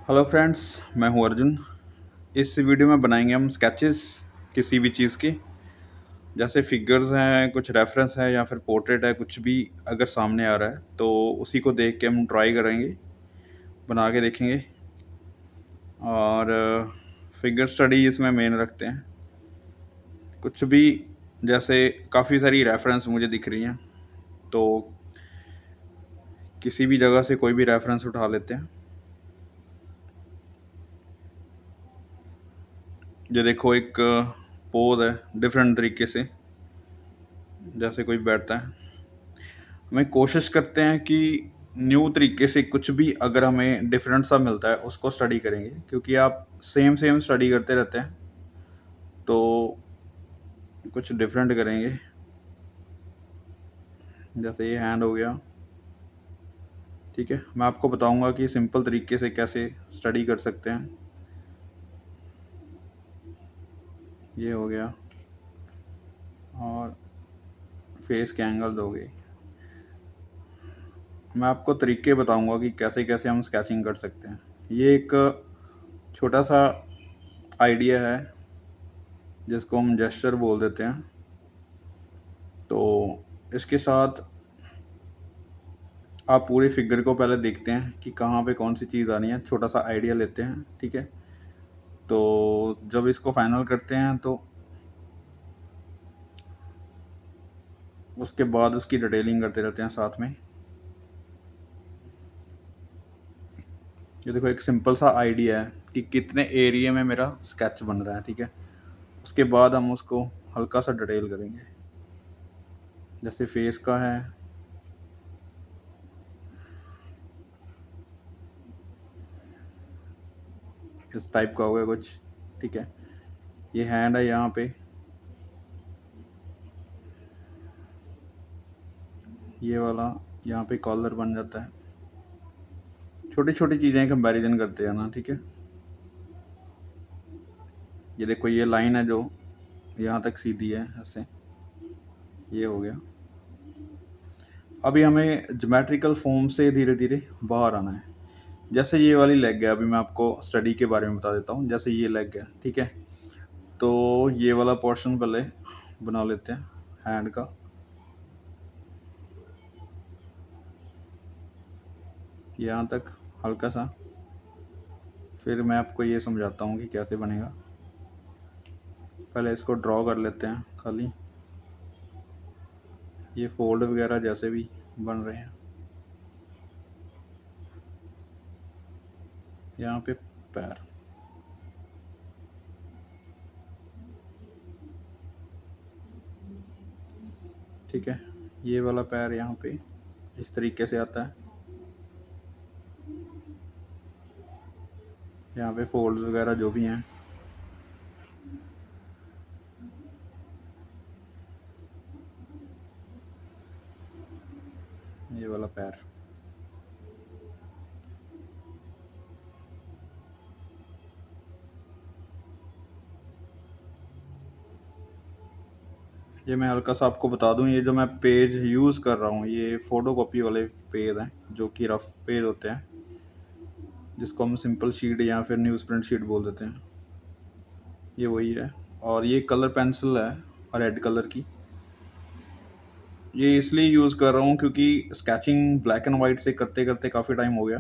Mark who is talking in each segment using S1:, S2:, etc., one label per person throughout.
S1: Hello friends, मैं हूं अर्जुन। इस वीडियो में बनाएंगे हम स्केचेस किसी भी चीज़ की। जैसे फिगर्स हैं, कुछ रेफरेंस है या फिर पोर्ट्रेट है, कुछ भी अगर सामने आ रहा है तो उसी को देख के हम ट्राई करेंगे, बना के देखेंगे। और फिगर स्टडी इसमें मेन रखते हैं। कुछ भी, जैसे काफ़ी सारी रेफरेंस मुझे दिख रही हैं, तो किसी भी जगह से कोई भी रेफरेंस उठा लेते हैं। ये देखो, एक पोज है डिफरेंट तरीके से, जैसे कोई बैठता है। हमें कोशिश करते हैं कि न्यू तरीके से कुछ भी अगर हमें डिफरेंट सा मिलता है उसको स्टडी करेंगे, क्योंकि आप सेम सेम स्टडी करते रहते हैं तो कुछ डिफरेंट करेंगे। जैसे ये हैंड हो गया, ठीक है। मैं आपको बताऊंगा कि सिंपल तरीके से कैसे स्टडी कर सकते हैं। ये हो गया, और फेस के एंगल हो गए। मैं आपको तरीके बताऊंगा कि कैसे कैसे हम स्केचिंग कर सकते हैं। ये एक छोटा सा आइडिया है जिसको हम जेस्चर बोल देते हैं। तो इसके साथ आप पूरी फिगर को पहले देखते हैं कि कहाँ पे कौन सी चीज़ आनी है, छोटा सा आइडिया लेते हैं, ठीक है। तो जब इसको फाइनल करते हैं तो उसके बाद उसकी डिटेलिंग करते रहते हैं साथ में। ये देखो, एक सिंपल सा आइडिया है कि कितने एरिया में मेरा स्केच बन रहा है, ठीक है। उसके बाद हम उसको हल्का सा डिटेल करेंगे। जैसे फेस का है, इस टाइप का होगा कुछ, ठीक है। ये हैंड है यहाँ पे, ये वाला यहाँ पे कॉलर बन जाता है। छोटी छोटी चीज़ें कंपैरिजन करते हैं ना, ठीक है। ये देखो, ये लाइन है जो यहाँ तक सीधी है, ऐसे ये हो गया। अभी हमें ज्योमेट्रिकल फॉर्म से धीरे धीरे बाहर आना है। जैसे ये वाली लेग है, अभी मैं आपको स्टडी के बारे में बता देता हूँ। जैसे ये लेग है, ठीक है। तो ये वाला पोर्शन पहले बना लेते हैं हैंड का। यहाँ तक हल्का सा, फिर मैं आपको ये समझाता हूँ कि कैसे बनेगा। पहले इसको ड्रॉ कर लेते हैं खाली, ये फोल्ड वगैरह जैसे भी बन रहे हैं। यहाँ पे पैर, ठीक है। ये वाला पैर यहाँ पे इस तरीके से आता है। यहाँ पे फोल्ड वगैरह जो भी हैं, ये वाला पैर। ये मैं हल्का सा आपको बता दूं, ये जो मैं पेज यूज़ कर रहा हूँ ये फ़ोटोकॉपी वाले पेज हैं, जो कि रफ पेज होते हैं, जिसको हम सिंपल शीट या फिर न्यूज़ प्रिंट शीट बोल देते हैं। ये वही है। और ये कलर पेंसिल है रेड कलर की। ये इसलिए यूज़ कर रहा हूँ क्योंकि स्केचिंग ब्लैक एंड वाइट से करते करते काफ़ी टाइम हो गया।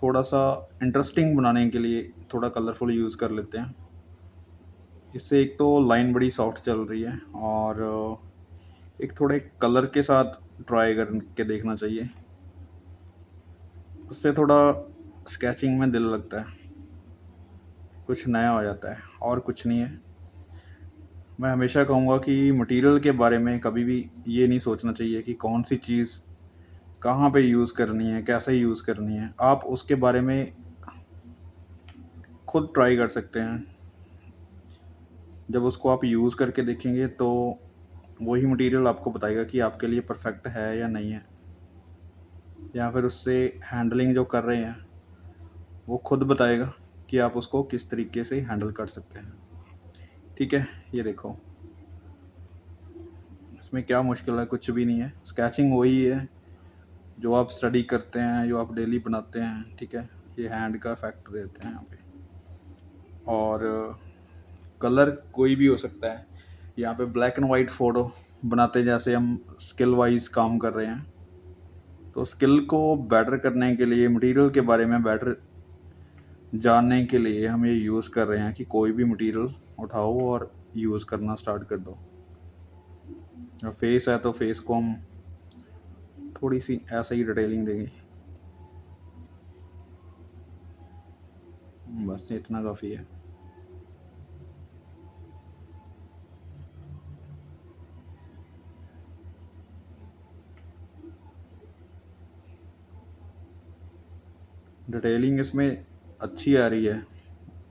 S1: थोड़ा सा इंटरेस्टिंग बनाने के लिए थोड़ा कलरफुल यूज़ कर लेते हैं। इससे एक तो लाइन बड़ी सॉफ्ट चल रही है, और एक थोड़े कलर के साथ ट्राई करके देखना चाहिए। उससे थोड़ा स्केचिंग में दिल लगता है, कुछ नया हो जाता है, और कुछ नहीं है। मैं हमेशा कहूँगा कि मटेरियल के बारे में कभी भी ये नहीं सोचना चाहिए कि कौन सी चीज़ कहाँ पे यूज़ करनी है, कैसे यूज़ करनी है। आप उसके बारे में खुद ट्राई कर सकते हैं। जब उसको आप यूज़ करके देखेंगे तो वही मटेरियल आपको बताएगा कि आपके लिए परफेक्ट है या नहीं है, या फिर उससे हैंडलिंग जो कर रहे हैं वो खुद बताएगा कि आप उसको किस तरीके से हैंडल कर सकते हैं, ठीक है। ये देखो, इसमें क्या मुश्किल है, कुछ भी नहीं है। स्केचिंग वही है जो आप स्टडी करते हैं, जो आप डेली बनाते हैं, ठीक है। ये हैंड का इफेक्ट देते हैं यहाँ पे। और कलर कोई भी हो सकता है। यहाँ पे ब्लैक एंड वाइट फ़ोटो बनाते हैं, जैसे हम स्किल वाइज काम कर रहे हैं, तो स्किल को बेटर करने के लिए, मटेरियल के बारे में बेटर जानने के लिए हम ये यूज़ कर रहे हैं कि कोई भी मटेरियल उठाओ और यूज़ करना स्टार्ट कर दो। और फेस है तो फेस को हम थोड़ी सी ऐसा ही डिटेलिंग देंगे, बस इतना काफ़ी है। डिटेलिंग इसमें अच्छी आ रही है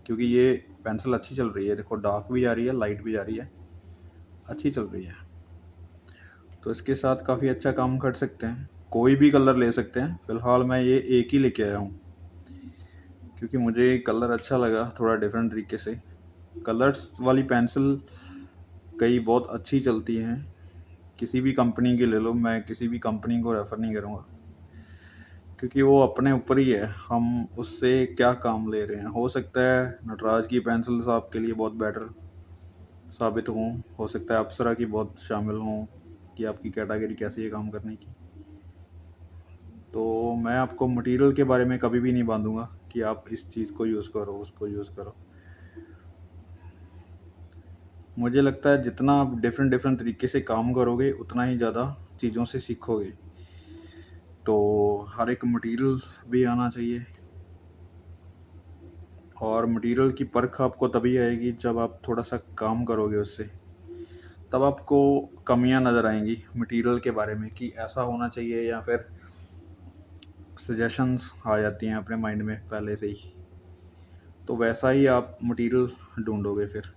S1: क्योंकि ये पेंसिल अच्छी चल रही है। देखो डार्क भी आ रही है, लाइट भी आ रही है, अच्छी चल रही है। तो इसके साथ काफ़ी अच्छा काम कर सकते हैं। कोई भी कलर ले सकते हैं। फ़िलहाल मैं ये एक ही लेके आया हूँ क्योंकि मुझे कलर अच्छा लगा थोड़ा डिफरेंट तरीके से। कलर्स वाली पेंसिल कई बहुत अच्छी चलती हैं, किसी भी कंपनी की ले लो, मैं किसी भी कंपनी को रेफ़र नहीं करूँगा क्योंकि वो अपने ऊपर ही है, हम उससे क्या काम ले रहे हैं। हो सकता है नटराज की पेंसिल्स आपके लिए बहुत बेटर साबित हों, हो सकता है अप्सरा की बहुत शामिल हों कि आपकी कैटेगरी कैसी है काम करने की। तो मैं आपको मटेरियल के बारे में कभी भी नहीं बांधूँगा कि आप इस चीज़ को यूज़ करो, उसको यूज़ करो। मुझे लगता है जितना आप डिफरेंट डिफरेंट तरीके से काम करोगे उतना ही ज़्यादा चीज़ों से सीखोगे। तो हर एक मटेरियल भी आना चाहिए, और मटेरियल की परख आपको तभी आएगी जब आप थोड़ा सा काम करोगे उससे। तब आपको कमियां नज़र आएंगी मटेरियल के बारे में कि ऐसा होना चाहिए, या फिर सजेशंस आ जाती हैं अपने माइंड में पहले से ही। तो वैसा ही आप मटेरियल ढूंढोगे फिर।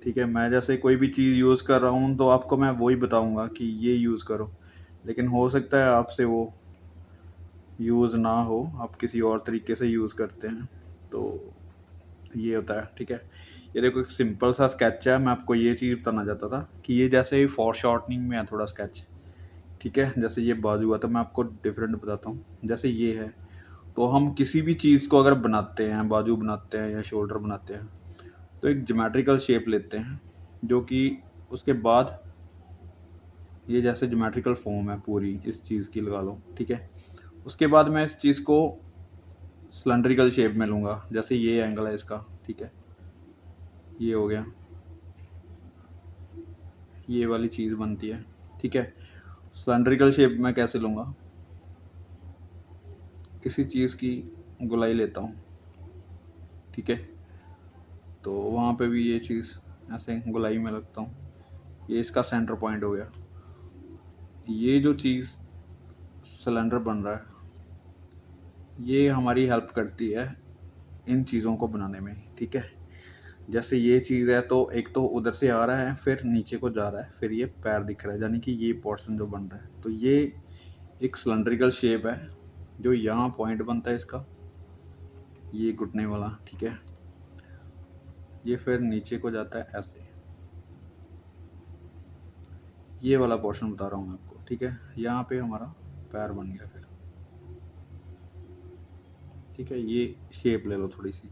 S1: ठीक है, मैं जैसे कोई भी चीज़ यूज़ कर रहा हूँ तो आपको मैं वही बताऊँगा कि ये यूज़ करो, लेकिन हो सकता है आपसे वो यूज़ ना हो, आप किसी और तरीके से यूज़ करते हैं, तो ये होता है। ठीक है, ये देखो एक सिंपल सा स्केच है। मैं आपको ये चीज़ बताना चाहता था कि ये जैसे फॉर शॉर्टनिंग में है थोड़ा स्केच। ठीक है, जैसे ये बाजू है तो मैं आपको डिफरेंट बताता हूँ। जैसे ये है, तो हम किसी भी चीज़ को अगर बनाते हैं, बाजू बनाते हैं या शोल्डर बनाते हैं, तो एक ज्योमेट्रिकल शेप लेते हैं, जो कि उसके बाद ये जैसे ज्योमेट्रिकल फॉर्म है पूरी इस चीज़ की, लगा लो। ठीक है, उसके बाद मैं इस चीज़ को सिलेंड्रिकल शेप में लूँगा, जैसे ये एंगल है इसका। ठीक है, ये हो गया, ये वाली चीज़ बनती है। ठीक है, सिलेंड्रिकल शेप मैं कैसे लूँगा, किसी चीज़ की गोलाई लेता हूँ। ठीक है, तो वहाँ पे भी ये चीज़ ऐसे गोलाई में लगता हूँ, ये इसका सेंटर पॉइंट हो गया। ये जो चीज़ सिलेंडर बन रहा है, ये हमारी हेल्प करती है इन चीज़ों को बनाने में। ठीक है, जैसे ये चीज़ है तो एक तो उधर से आ रहा है, फिर नीचे को जा रहा है, फिर ये पैर दिख रहा है, यानी कि ये पोर्शन जो बन रहा है, तो ये एक सिलेंड्रिकल शेप है। जो यहाँ पॉइंट बनता है इसका, ये घुटने वाला। ठीक है, ये फिर नीचे को जाता है ऐसे, ये वाला पोर्शन बता रहा हूँ मैं आपको। ठीक है, यहाँ पे हमारा पैर बन गया फिर। ठीक है, ये शेप ले लो थोड़ी सी।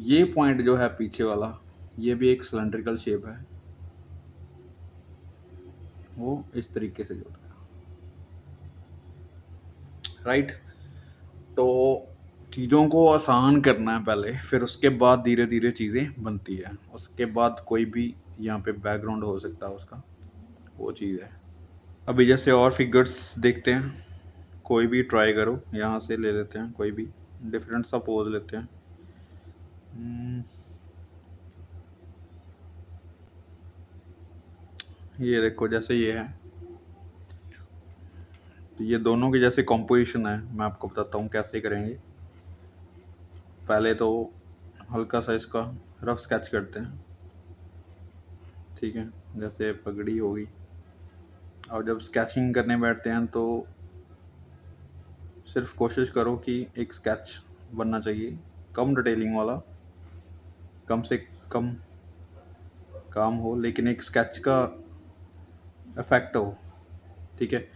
S1: ये पॉइंट जो है पीछे वाला, ये भी एक सिलेंड्रिकल शेप है, वो इस तरीके से जुड़ गया। राइट, तो चीज़ों को आसान करना है पहले, फिर उसके बाद धीरे धीरे चीज़ें बनती है। उसके बाद कोई भी यहाँ पे बैकग्राउंड हो सकता है उसका, वो चीज़ है। अभी जैसे और फिगर्स देखते हैं, कोई भी ट्राई करो। यहाँ से ले लेते हैं कोई भी डिफरेंट सा पोज लेते हैं। ये देखो जैसे ये है, तो ये दोनों की जैसे कॉम्पोजिशन है, मैं आपको बताता हूँ कैसे करेंगे। पहले तो हल्का सा इसका रफ स्केच करते हैं। ठीक है, जैसे पगड़ी होगी। और जब स्केचिंग करने बैठते हैं तो सिर्फ कोशिश करो कि एक स्केच बनना चाहिए, कम डिटेलिंग वाला, कम से कम काम हो, लेकिन एक स्केच का इफेक्ट हो। ठीक है,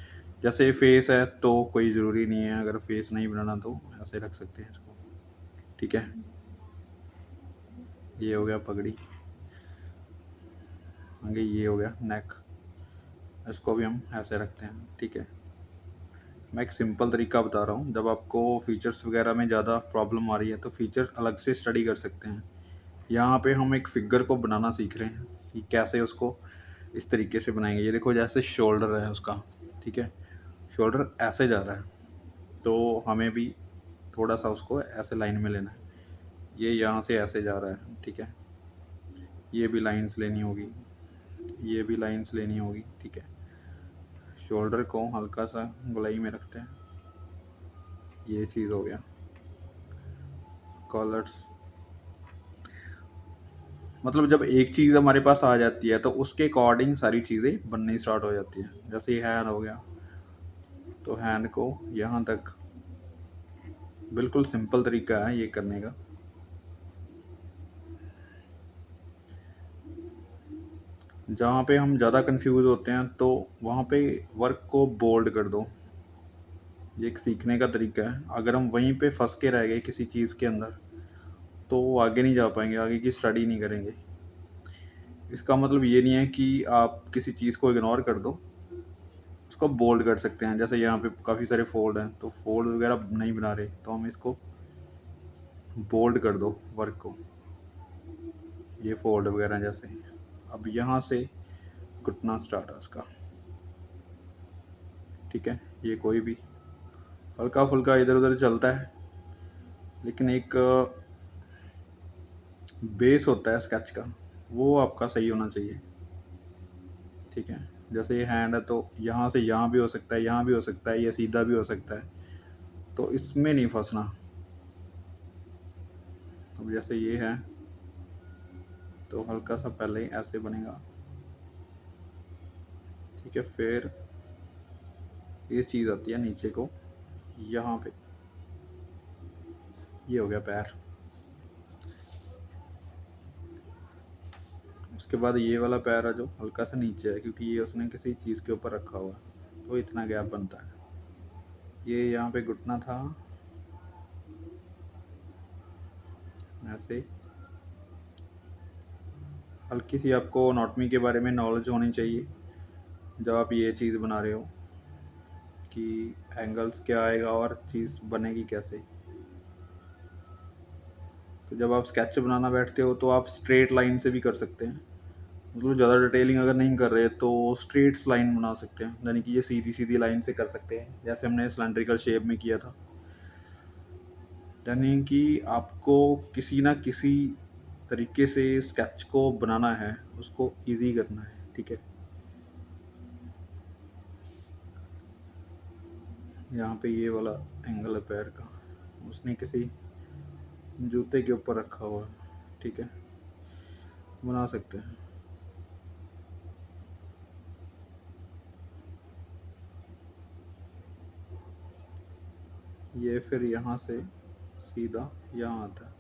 S1: जैसे फेस है तो कोई ज़रूरी नहीं है, अगर फेस नहीं बनाना तो ऐसे रख सकते हैं इसको, ठीक है। ये हो गया पगड़ी, आगे ये हो गया नेक, इसको भी हम ऐसे रखते हैं, ठीक है। मैं एक सिंपल तरीका बता रहा हूँ, जब आपको फीचर्स वगैरह में ज़्यादा प्रॉब्लम आ रही है तो फीचर अलग से स्टडी कर सकते हैं। यहाँ पे हम एक फिगर को बनाना सीख रहे हैं कि कैसे उसको इस तरीके से बनाएंगे। ये देखो जैसे शोल्डर है उसका, ठीक है, शोल्डर ऐसे जा रहा है तो हमें भी थोड़ा सा उसको ऐसे लाइन में लेना है। ये यहाँ से ऐसे जा रहा है, ठीक है, ये भी लाइंस लेनी होगी, ये भी लाइंस लेनी होगी, ठीक है। शोल्डर को हल्का सा गोलाई में रखते हैं, ये चीज़ हो गया। कॉलर्स, मतलब जब एक चीज़ हमारे पास आ जाती है तो उसके अकॉर्डिंग सारी चीज़ें बननी स्टार्ट हो जाती हैं। जैसे ये हैंड हो गया, तो हैंड को यहाँ तक, बिल्कुल सिंपल तरीका है ये करने का। जहाँ पे हम ज़्यादा कंफ्यूज होते हैं तो वहाँ पे वर्क को बोल्ड कर दो, ये एक सीखने का तरीका है। अगर हम वहीं पे फंस के रह गए किसी चीज़ के अंदर तो आगे नहीं जा पाएंगे, आगे की स्टडी नहीं करेंगे। इसका मतलब ये नहीं है कि आप किसी चीज़ को इग्नोर कर दो, उसको बोल्ड कर सकते हैं। जैसे यहाँ पे काफ़ी सारे फोल्ड हैं तो फोल्ड वगैरह नहीं बना रहे तो हम इसको बोल्ड कर दो वर्क को, ये फोल्ड वगैरह जैसे। अब यहाँ से घुटना स्टार्ट है उसका, ठीक है। ये कोई भी हल्का फुल्का इधर उधर चलता है, लेकिन एक बेस होता है स्केच का, वो आपका सही होना चाहिए, ठीक है। जैसे ये हैंड है तो यहाँ से यहाँ भी हो सकता है, यहाँ भी हो सकता है, ये सीधा भी हो सकता है, तो इसमें नहीं फंसना। अब जैसे ये है तो हल्का सा पहले ही ऐसे बनेगा, ठीक है। फिर ये चीज़ आती है नीचे को, यहाँ पे ये हो गया पैर। उसके बाद ये वाला पैर है जो हल्का सा नीचे है, क्योंकि ये उसने किसी चीज़ के ऊपर रखा हुआ है तो इतना गैप बनता है। ये यहाँ पे घुटना था ऐसे। हल्की सी आपको एनाटॉमी के बारे में नॉलेज होनी चाहिए जब आप ये चीज़ बना रहे हो, कि एंगल्स क्या आएगा और चीज़ बनेगी कैसे। तो जब आप स्केच बनाना बैठते हो तो आप स्ट्रेट लाइन से भी कर सकते हैं, मतलब ज़्यादा डिटेलिंग अगर नहीं कर रहे तो स्ट्रेट लाइन बना सकते हैं, यानी कि ये सीधी सीधी लाइन से कर सकते हैं जैसे हमने सिलेंड्रिकल शेप में किया था। यानी कि आपको किसी ना किसी तरीके से स्केच को बनाना है, उसको इजी करना है, ठीक है। यहाँ पे ये वाला एंगल है पैर का, उसने किसी जूते के ऊपर रखा हुआ है, ठीक है, बना सकते हैं। ये फिर यहाँ से सीधा यहाँ आता है,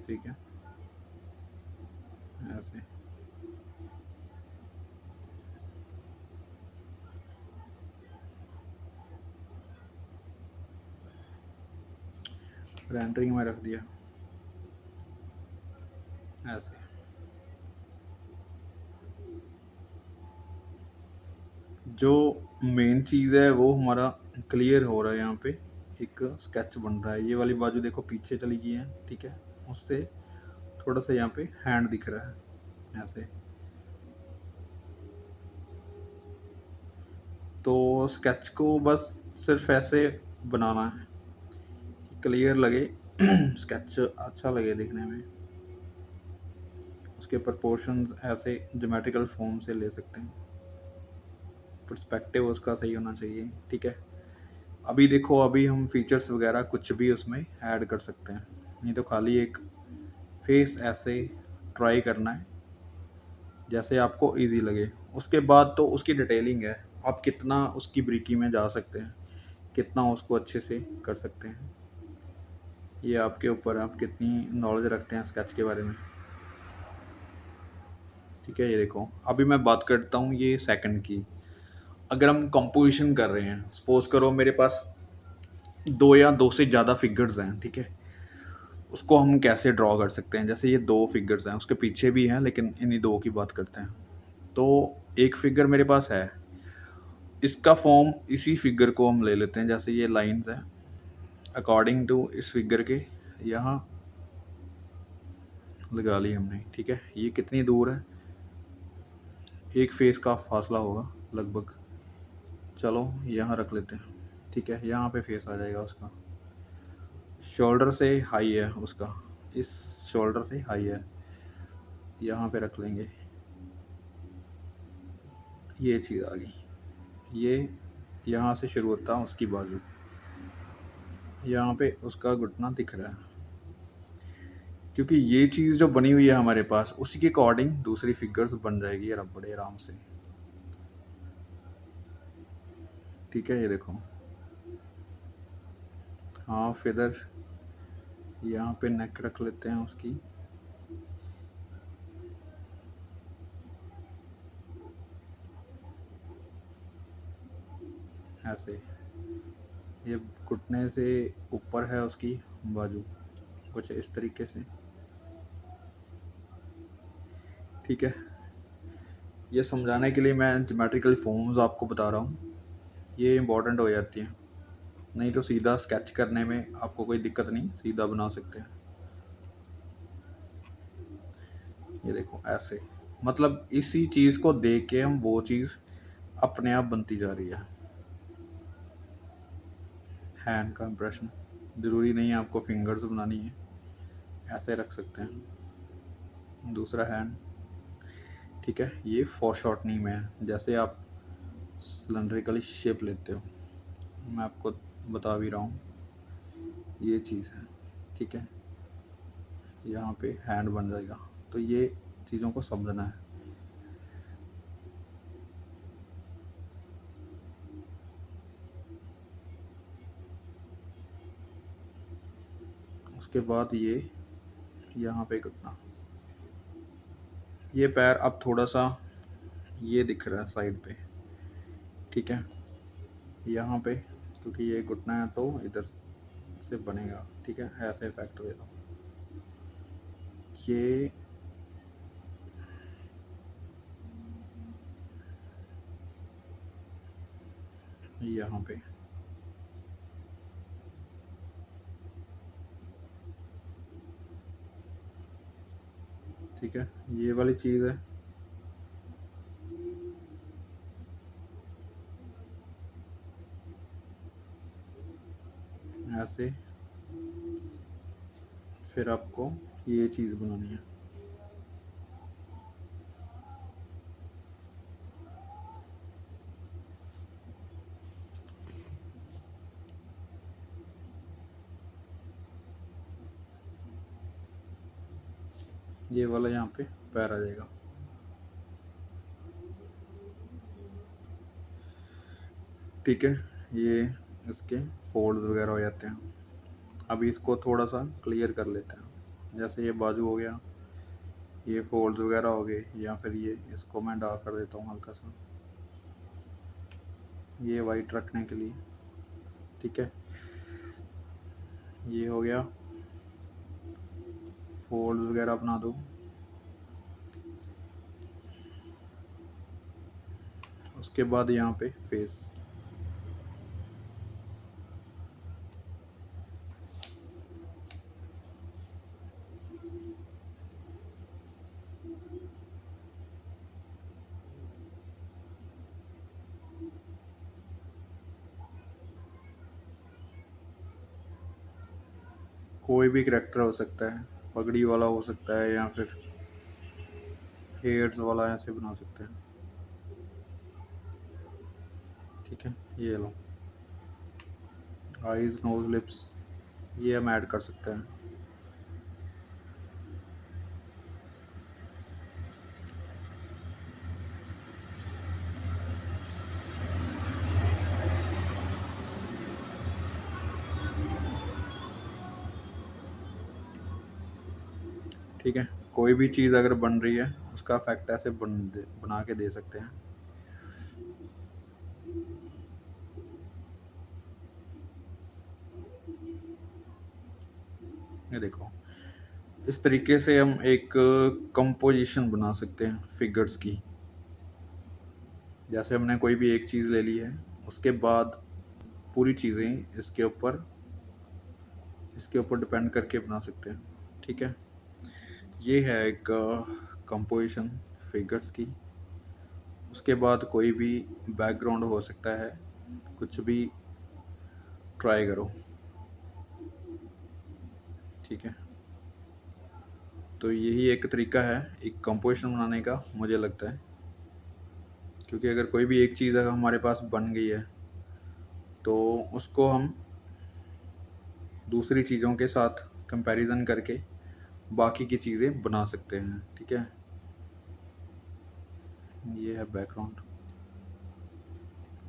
S1: ठीक है, ऐसे। रेंडरिंग में रख दिया ऐसे। जो मेन चीज़ है वो हमारा क्लियर हो रहा है, यहाँ पे एक स्केच बन रहा है। ये वाली बाजू देखो पीछे चली गई है, ठीक है, उससे थोड़ा सा यहाँ पे हैंड दिख रहा है ऐसे। तो स्केच को बस सिर्फ ऐसे बनाना है, क्लियर लगे स्केच अच्छा लगे दिखने में। उसके प्रपोर्शंस ऐसे ज्योमेट्रिकल फॉर्म से ले सकते हैं, पर्सपेक्टिव उसका सही होना चाहिए, ठीक है। अभी देखो, अभी हम फीचर्स वगैरह कुछ भी उसमें ऐड कर सकते हैं, नहीं तो खाली एक फेस ऐसे ट्राई करना है जैसे आपको इजी लगे। उसके बाद तो उसकी डिटेलिंग है, आप कितना उसकी ब्रीकी में जा सकते हैं, कितना उसको अच्छे से कर सकते हैं। ये आपके ऊपर है, आप कितनी नॉलेज रखते हैं स्केच के बारे में। ठीक है, ये देखो अभी मैं बात करता हूँ ये सेकंड की। अगर हम कंपोजिशन कर रहे हैं, सपोज करो मेरे पास 2 या 2 से ज़्यादा फिगर्स हैं, ठीक है? उसको हम कैसे ड्रॉ कर सकते हैं? जैसे ये 2 फिगर्स हैं, उसके पीछे भी हैं, लेकिन इन्हीं 2 की बात करते हैं। तो एक फिगर मेरे पास है, इसका फॉर्म इसी फिगर को हम ले लेते हैं। जैसे ये लाइंस हैं, अकॉर्डिंग टू इस फिगर के यहाँ लगा ली हमने, ठीक है? ये कितनी दूर है? एक फेस का फासला होगा लगभग। चलो यहाँ रख लेते हैं, ठीक है? यहाँ पे फेस आ जाएगा उसका, शोल्डर से हाई है उसका, इस शोल्डर से हाई है, यहाँ पे रख लेंगे। ये चीज़ आ गई, ये यहाँ से शुरू होता है उसकी बाजू, यहाँ पे उसका घुटना दिख रहा है। क्योंकि ये चीज़ जो बनी हुई है हमारे पास, उसी के अकॉर्डिंग दूसरी फिगर्स बन जाएगी यार बड़े आराम से। ठीक है, ये देखो हाँ, फिर यहाँ पे नेक रख लेते हैं उसकी, ऐसे। ये घुटने से ऊपर है उसकी बाजू, कुछ इस तरीके से। ठीक है, ये समझाने के लिए मैं ज्योमेट्रिकल फॉर्म्स आपको बता रहा हूँ, ये इम्पोर्टेंट हो जाती हैं। नहीं तो सीधा स्केच करने में आपको कोई दिक्कत नहीं, सीधा बना सकते हैं। ये देखो ऐसे, मतलब इसी चीज़ को देख के हम वो चीज़ अपने आप बनती जा रही है। हैंड का इम्प्रेशन ज़रूरी नहीं है आपको फिंगर्स बनानी है, ऐसे रख सकते हैं दूसरा हैंड। ठीक है, ये फोरशॉर्टनिंग में है, जैसे आप सिलेंड्रिकली शेप लेते हो, मैं आपको बता भी रहा हूँ, ये चीज़ है। ठीक है, यहाँ पे हैंड बन जाएगा, तो ये चीज़ों को समझना है। उसके बाद ये यहाँ पे घुटना, ये पैर अब थोड़ा सा ये दिख रहा है साइड पे। ठीक है, यहाँ पे क्योंकि ये घुटना है तो इधर से बनेगा। ठीक है, ऐसे इफेक्ट दे दो। ये यहाँ पे, ठीक है, ये वाली चीज़ है। ऐसे फिर आपको ये चीज़ बनानी है। ये वाला यहाँ पे पैर आ जाएगा। ठीक है, ये इसके फोल्ड्स वगैरह हो जाते हैं। अभी इसको थोड़ा सा क्लियर कर लेते हैं। जैसे ये बाजू हो गया, ये फोल्ड्स वगैरह हो गए, या फिर ये इसको मैं डार्क कर देता हूँ हल्का सा, ये वाइट रखने के लिए। ठीक है, ये हो गया, फोल्ड्स वगैरह बना दो। उसके बाद यहाँ पे फेस, कोई भी करेक्टर हो सकता है, पगड़ी वाला हो सकता है, या फिर हेयर्स वाला, ऐसे बना सकते हैं। ठीक है, ये लो आईज, नोज, लिप्स, ये हम ऐड कर सकते हैं। ठीक है, कोई भी चीज़ अगर बन रही है उसका इफेक्ट ऐसे बना के दे सकते हैं। ये देखो, इस तरीके से हम एक कंपोजिशन बना सकते हैं फिगर्स की। जैसे हमने कोई भी एक चीज़ ले ली है, उसके बाद पूरी चीज़ें इसके ऊपर डिपेंड करके बना सकते हैं। ठीक है, ये है एक कंपोजिशन फिगर्स की। उसके बाद कोई भी बैकग्राउंड हो सकता है, कुछ भी ट्राई करो। ठीक है, तो यही एक तरीका है एक कंपोजिशन बनाने का, मुझे लगता है। क्योंकि अगर कोई भी एक चीज़ अगर हमारे पास बन गई है तो उसको हम दूसरी चीज़ों के साथ कंपैरिजन करके बाकी की चीज़ें बना सकते हैं। ठीक है, ये है बैकग्राउंड।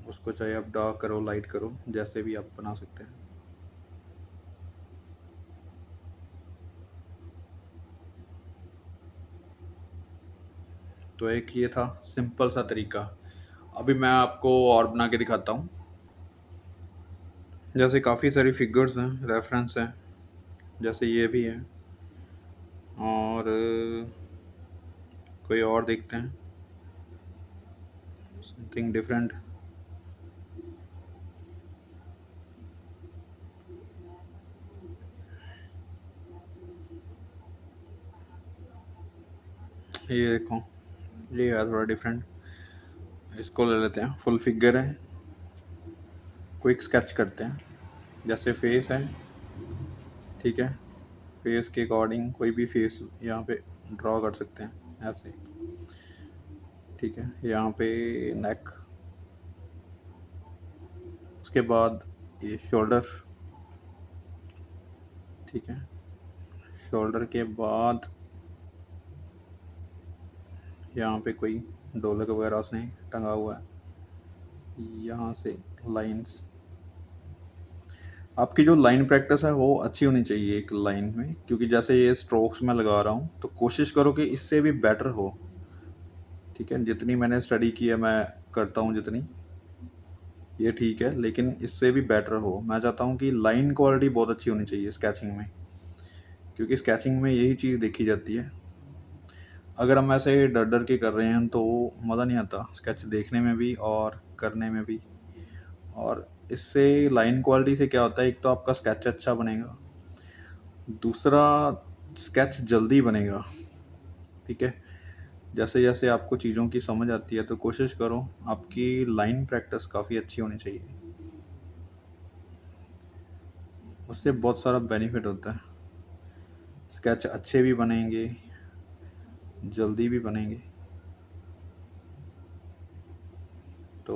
S1: उसको चाहे आप डार्क करो, लाइट करो, जैसे भी आप बना सकते हैं। तो एक ये था सिंपल सा तरीका। अभी मैं आपको और बना के दिखाता हूँ। जैसे काफ़ी सारी फिगर्स हैं, रेफरेंस हैं, जैसे ये भी है। और कोई और देखते हैं, समथिंग डिफरेंट। ये देखो, ये है थोड़ा डिफरेंट। इसको ले लेते हैं, फुल फिगर है। क्विक स्केच करते हैं। जैसे फेस है, ठीक है, फेस के अकॉर्डिंग कोई भी फेस यहाँ पे ड्रॉ कर सकते हैं ऐसे। ठीक है, यहाँ पे नेक, उसके बाद ये शोल्डर। ठीक है, शोल्डर के बाद यहाँ पे कोई ढोलक वगैरह उसने टंगा हुआ है। यहाँ से लाइंस, आपकी जो लाइन प्रैक्टिस है वो अच्छी होनी चाहिए एक लाइन में, क्योंकि जैसे ये स्ट्रोक्स मैं लगा रहा हूँ तो कोशिश करो कि इससे भी बेटर हो। ठीक है, जितनी मैंने स्टडी की है, मैं करता हूँ जितनी, ये ठीक है, लेकिन इससे भी बेटर हो। मैं चाहता हूँ कि लाइन क्वालिटी बहुत अच्छी होनी चाहिए स्केचिंग में, क्योंकि स्केचिंग में यही चीज़ देखी जाती है। अगर हम ऐसे डर डर के कर रहे हैं तो मज़ा नहीं आता स्केच देखने में भी और करने में भी। और इससे लाइन क्वालिटी से क्या होता है, एक तो आपका स्केच अच्छा बनेगा, दूसरा स्केच जल्दी बनेगा। ठीक है, जैसे जैसे आपको चीज़ों की समझ आती है तो कोशिश करो आपकी लाइन प्रैक्टिस काफ़ी अच्छी होनी चाहिए। उससे बहुत सारा बेनिफिट होता है, स्केच अच्छे भी बनेंगे, जल्दी भी बनेंगे। तो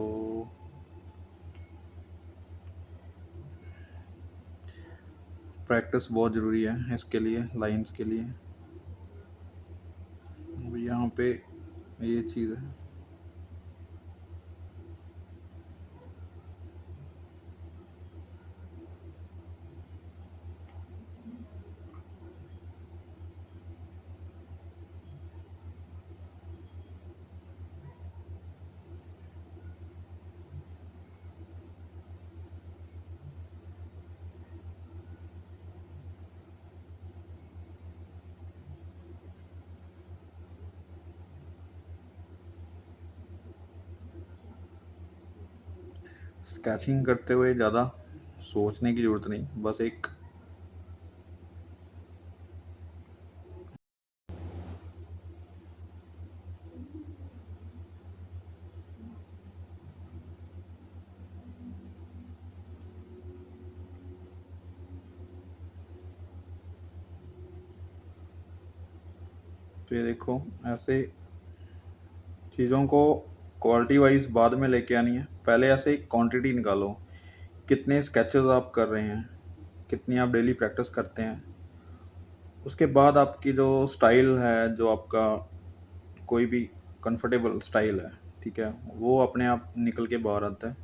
S1: प्रैक्टिस बहुत ज़रूरी है इसके लिए, लाइंस के लिए। अब यहाँ पे ये चीज़ है। स्केचिंग करते हुए ज़्यादा सोचने की ज़रूरत नहीं, बस एक तो ये देखो, ऐसे चीज़ों को क्वालिटी वाइज बाद में लेके आनी है। पहले ऐसे एक क्वांटिटी निकालो, कितने स्केचेस आप कर रहे हैं, कितनी आप डेली प्रैक्टिस करते हैं। उसके बाद आपकी जो स्टाइल है, जो आपका कोई भी कंफर्टेबल स्टाइल है, ठीक है, वो अपने आप निकल के बाहर आता है।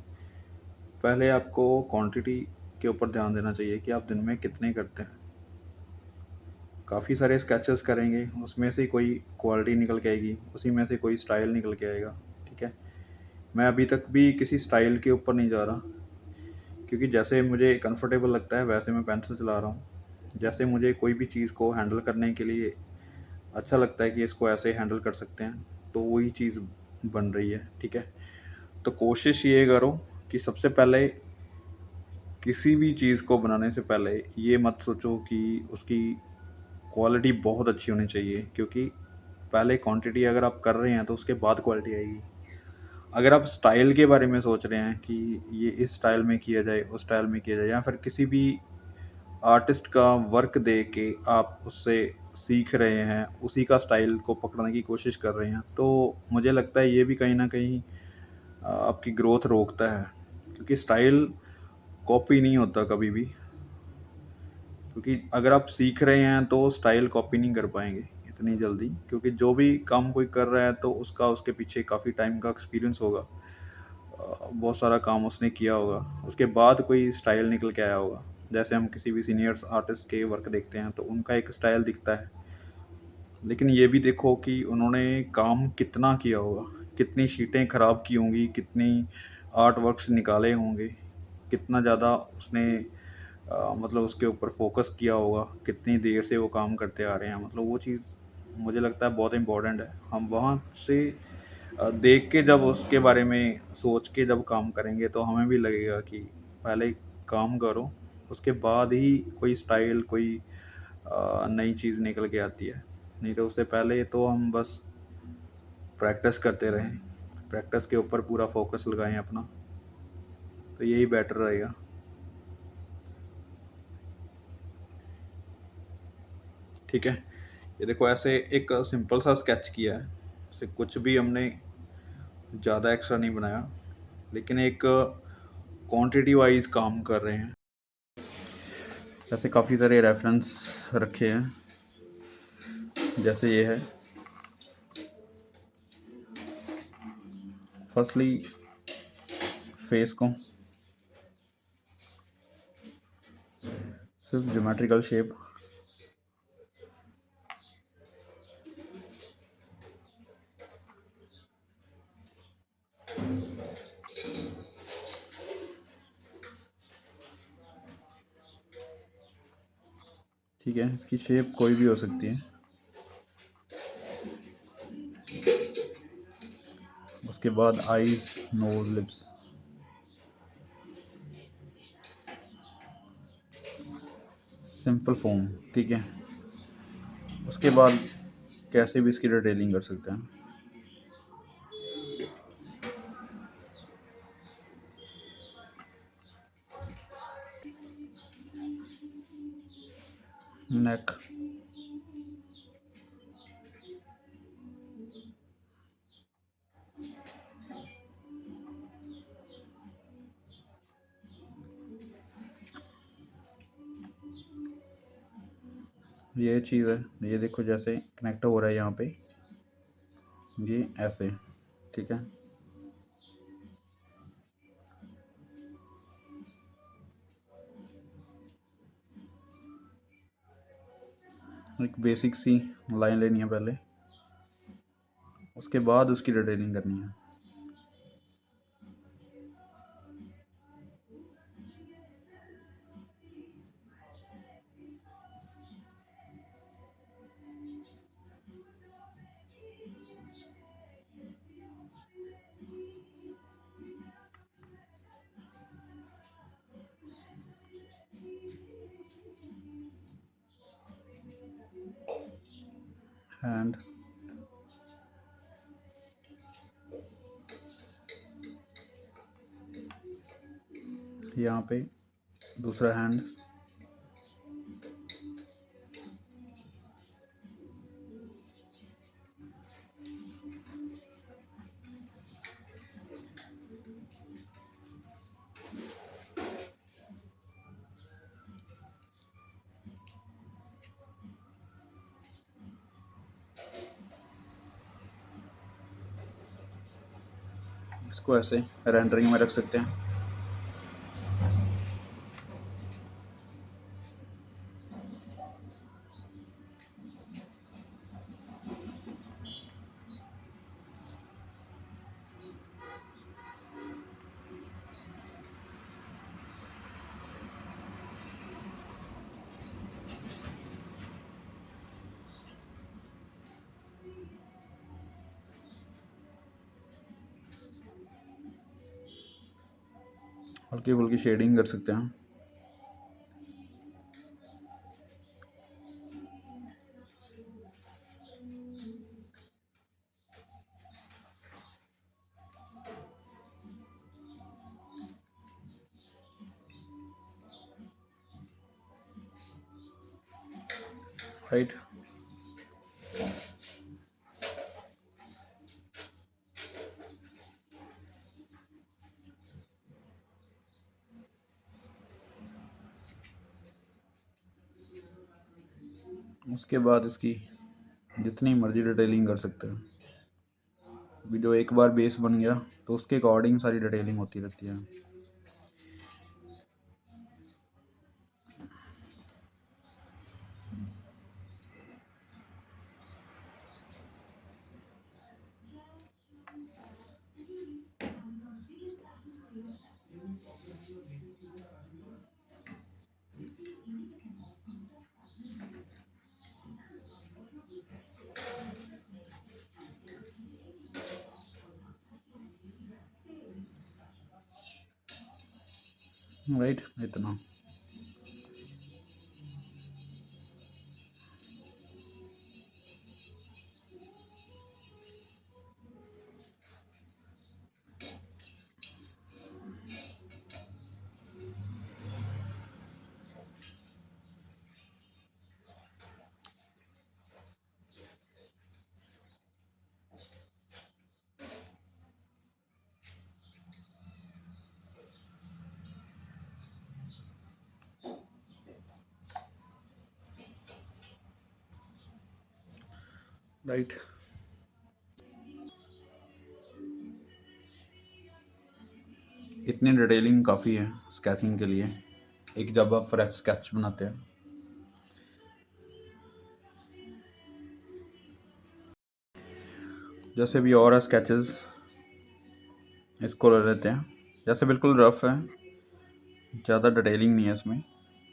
S1: पहले आपको क्वांटिटी के ऊपर ध्यान देना चाहिए कि आप दिन में कितने करते हैं। काफ़ी सारे स्केचेस करेंगे, उसमें से कोई क्वालिटी निकल के आएगी, उसी में से कोई स्टाइल निकल के आएगा। ठीक है, मैं अभी तक भी किसी स्टाइल के ऊपर नहीं जा रहा, क्योंकि जैसे मुझे कंफर्टेबल लगता है वैसे मैं पेंसिल चला रहा हूँ। जैसे मुझे कोई भी चीज़ को हैंडल करने के लिए अच्छा लगता है कि इसको ऐसे हैंडल कर सकते हैं, तो वही चीज़ बन रही है। ठीक है, तो कोशिश ये करो कि सबसे पहले किसी भी चीज़ को बनाने से पहले ये मत सोचो कि उसकी क्वालिटी बहुत अच्छी होनी चाहिए, क्योंकि पहले क्वांटिटी अगर आप कर रहे हैं तो उसके बाद क्वालिटी आएगी। अगर आप स्टाइल के बारे में सोच रहे हैं कि ये इस स्टाइल में किया जाए, उस स्टाइल में किया जाए, या फिर किसी भी आर्टिस्ट का वर्क देख के आप उससे सीख रहे हैं, उसी का स्टाइल को पकड़ने की कोशिश कर रहे हैं, तो मुझे लगता है ये भी कहीं न कहीं आपकी ग्रोथ रोकता है। क्योंकि स्टाइल कॉपी नहीं होता कभी भी, क्योंकि अगर आप सीख रहे हैं तो स्टाइल कॉपी नहीं कर पाएँगे इतनी जल्दी, क्योंकि जो भी काम कोई कर रहा है तो उसका उसके पीछे काफ़ी टाइम का एक्सपीरियंस होगा। बहुत सारा काम उसने किया होगा, उसके बाद कोई स्टाइल निकल के आया होगा। जैसे हम किसी भी सीनियर्स आर्टिस्ट के वर्क देखते हैं तो उनका एक स्टाइल दिखता है, लेकिन ये भी देखो कि उन्होंने काम कितना किया होगा, कितनी शीटें ख़राब की होंगी, कितनी आर्ट वर्क्स निकाले होंगे, कितना ज़्यादा उसने मतलब उसके ऊपर फोकस किया होगा, कितनी देर से वो काम करते आ रहे हैं। मतलब वो चीज़ मुझे लगता है बहुत इम्पोर्टेंट है। हम वहाँ से देख के जब उसके बारे में सोच के जब काम करेंगे तो हमें भी लगेगा कि पहले काम करो, उसके बाद ही कोई स्टाइल, कोई नई चीज़ निकल के आती है। नहीं तो उससे पहले तो हम बस प्रैक्टिस करते रहें, प्रैक्टिस के ऊपर पूरा फोकस लगाएं अपना, तो यही बेटर रहेगा। ठीक है, ये देखो ऐसे एक सिंपल सा स्केच किया है, इसे कुछ भी हमने ज़्यादा एक्स्ट्रा नहीं बनाया, लेकिन एक क्वांटिटी वाइज काम कर रहे हैं। ऐसे काफ़ी सारे रेफरेंस रखे हैं, जैसे ये है। फर्स्टली फेस को सिर्फ ज्योमेट्रिकल शेप, ठीक है, इसकी शेप कोई भी हो सकती है। उसके बाद eyes, nose, lips, simple form. ठीक है, उसके बाद कैसे भी इसकी डिटेलिंग कर सकते हैं। नेक, ये चीज़ है, ये देखो जैसे कनेक्ट हो रहा है यहाँ पे, ये ऐसे। ठीक है, एक बेसिक सी लाइन लेनी है पहले, उसके बाद उसकी डिटेलिंग करनी है। हैंड, यहाँ पे दूसरा हैंड, इसको ऐसे रेंडरिंग में रख सकते हैं। हल्की फुल्की शेडिंग कर सकते हैं। राइट, उसके बाद इसकी जितनी मर्जी डिटेलिंग कर सकते हैं। अभी जो एक बार बेस बन गया तो उसके अकॉर्डिंग सारी डिटेलिंग होती रहती है। राइट, इतना। राइट, इतनी डिटेलिंग काफ़ी है स्केचिंग के लिए, एक जब आप फ्रेश स्केच बनाते हैं। जैसे भी और स्केचेस इसको ले लेते हैं, जैसे बिल्कुल रफ है, ज़्यादा डिटेलिंग नहीं है इसमें।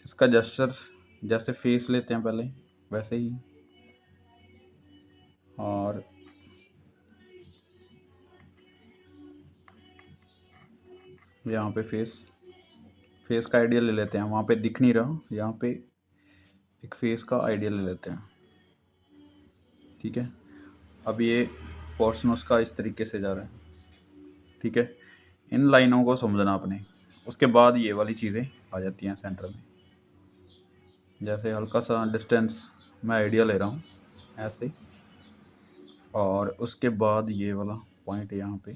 S1: इसका जेस्चर जैसे फेस लेते हैं पहले वैसे ही, और यहाँ पे फेस का आइडिया ले लेते हैं। वहाँ पे दिख नहीं रहा, यहाँ पे एक फेस का आइडिया ले लेते हैं। ठीक है, अब ये पोर्शन उसका इस तरीके से जा रहा है। ठीक है, इन लाइनों को समझना आपने। उसके बाद ये वाली चीज़ें आ जाती हैं सेंटर में। जैसे हल्का सा डिस्टेंस मैं आइडिया ले रहा हूँ ऐसे, और उसके बाद ये वाला पॉइंट यहाँ पे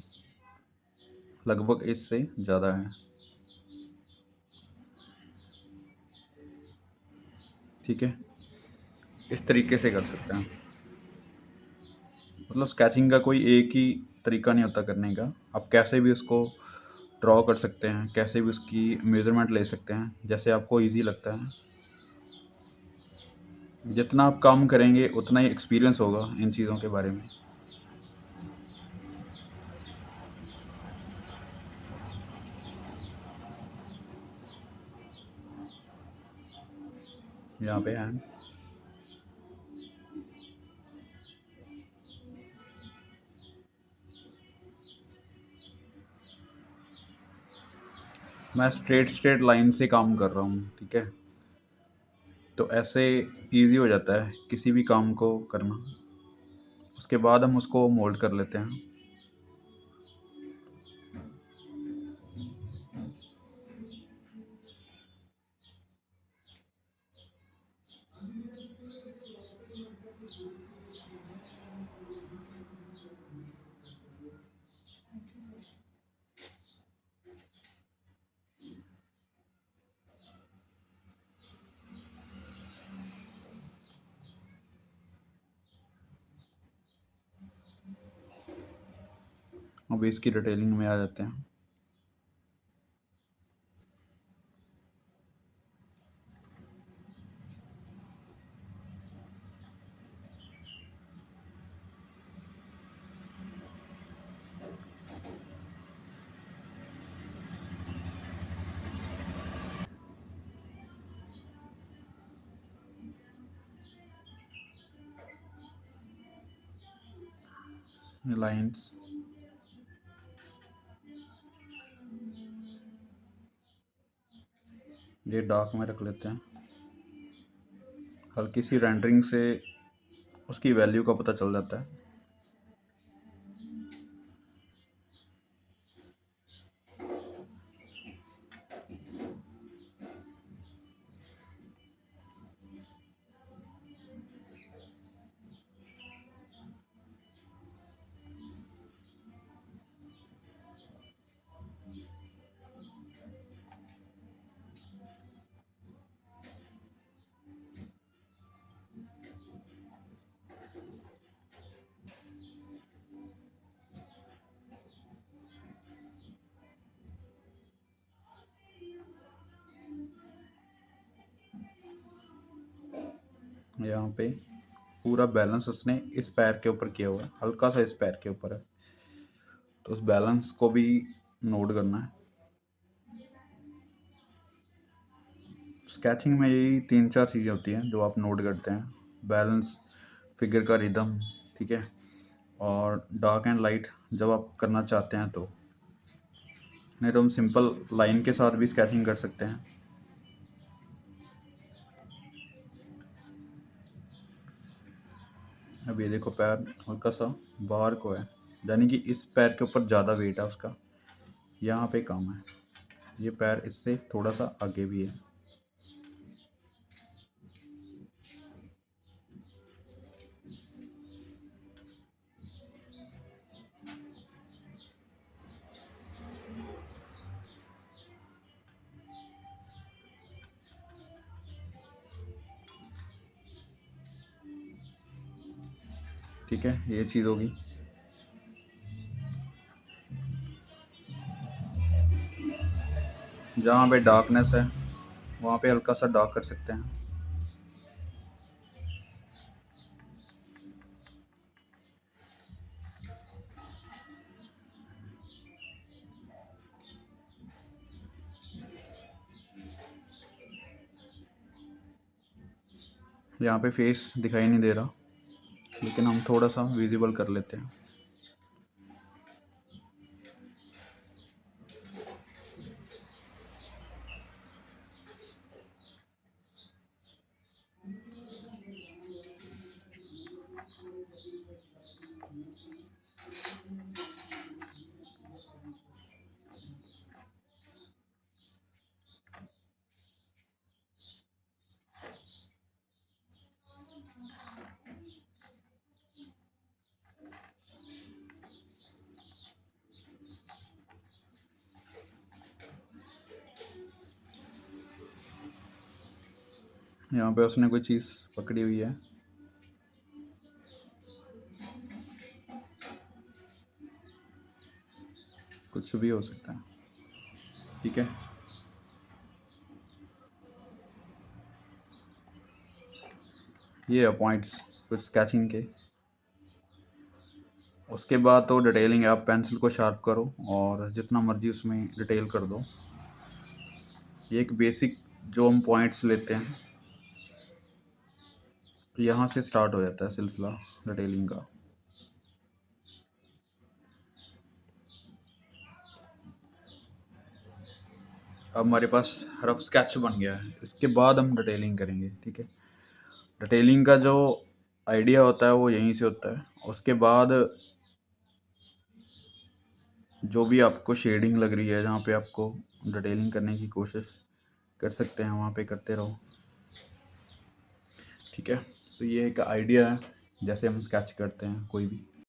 S1: लगभग इससे ज़्यादा है। ठीक है, इस तरीके से कर सकते हैं। मतलब स्केचिंग का कोई एक ही तरीका नहीं होता करने का। आप कैसे भी उसको ड्रॉ कर सकते हैं, कैसे भी उसकी मेजरमेंट ले सकते हैं, जैसे आपको इजी लगता है। जितना आप काम करेंगे उतना ही एक्सपीरियंस होगा इन चीज़ों के बारे में। यहाँ पे है, मैं स्ट्रेट लाइन से काम कर रहा हूँ। ठीक है, तो ऐसे इजी हो जाता है किसी भी काम को करना। उसके बाद हम उसको मोल्ड कर लेते हैं। अब इसकी डिटेलिंग में आ जाते हैं। लाइंस, ये डार्क में रख लेते हैं। हल्की सी रेंडरिंग से उसकी वैल्यू का पता चल जाता है। यहाँ पे पूरा बैलेंस उसने इस पैर के ऊपर किया हुआ है, हल्का सा इस पैर के ऊपर है, तो उस बैलेंस को भी नोट करना है। स्केचिंग में यही 3-4 चीज़ें होती हैं जो आप नोट करते हैं। बैलेंस, फिगर का रिदम, ठीक है, और डार्क एंड लाइट जब आप करना चाहते हैं तो। नहीं तो हम सिंपल लाइन के साथ भी स्केचिंग कर सकते हैं। अब ये देखो पैर हल्का सा बाहर को है, यानी कि इस पैर के ऊपर ज़्यादा वेट है उसका, यहाँ पे कम है। ये पैर इससे थोड़ा सा आगे भी है। ठीक है, ये चीज़ होगी। जहाँ पे डार्कनेस है वहाँ पे हल्का सा डार्क कर सकते हैं। यहाँ पे फेस दिखाई नहीं दे रहा, लेकिन हम थोड़ा सा विजिबल कर लेते हैं। यहाँ पे उसने कोई चीज़ पकड़ी हुई है, कुछ भी हो सकता है, ठीक है। ये है पॉइंट्स कुछ स्केचिंग के। उसके बाद तो डिटेलिंग है, आप पेंसिल को शार्प करो और जितना मर्जी उसमें डिटेल कर दो। ये एक बेसिक जो हम पॉइंट्स लेते हैं, यहाँ से स्टार्ट हो जाता है सिलसिला डिटेलिंग का। अब हमारे पास रफ स्केच बन गया है, इसके बाद हम डिटेलिंग करेंगे, ठीक है। डिटेलिंग का जो आइडिया होता है वो यहीं से होता है। उसके बाद जो भी आपको शेडिंग लग रही है, जहाँ पे आपको डिटेलिंग करने की कोशिश कर सकते हैं, वहाँ पे करते रहो, ठीक है। तो ये एक आइडिया है जैसे हम स्केच करते हैं कोई भी।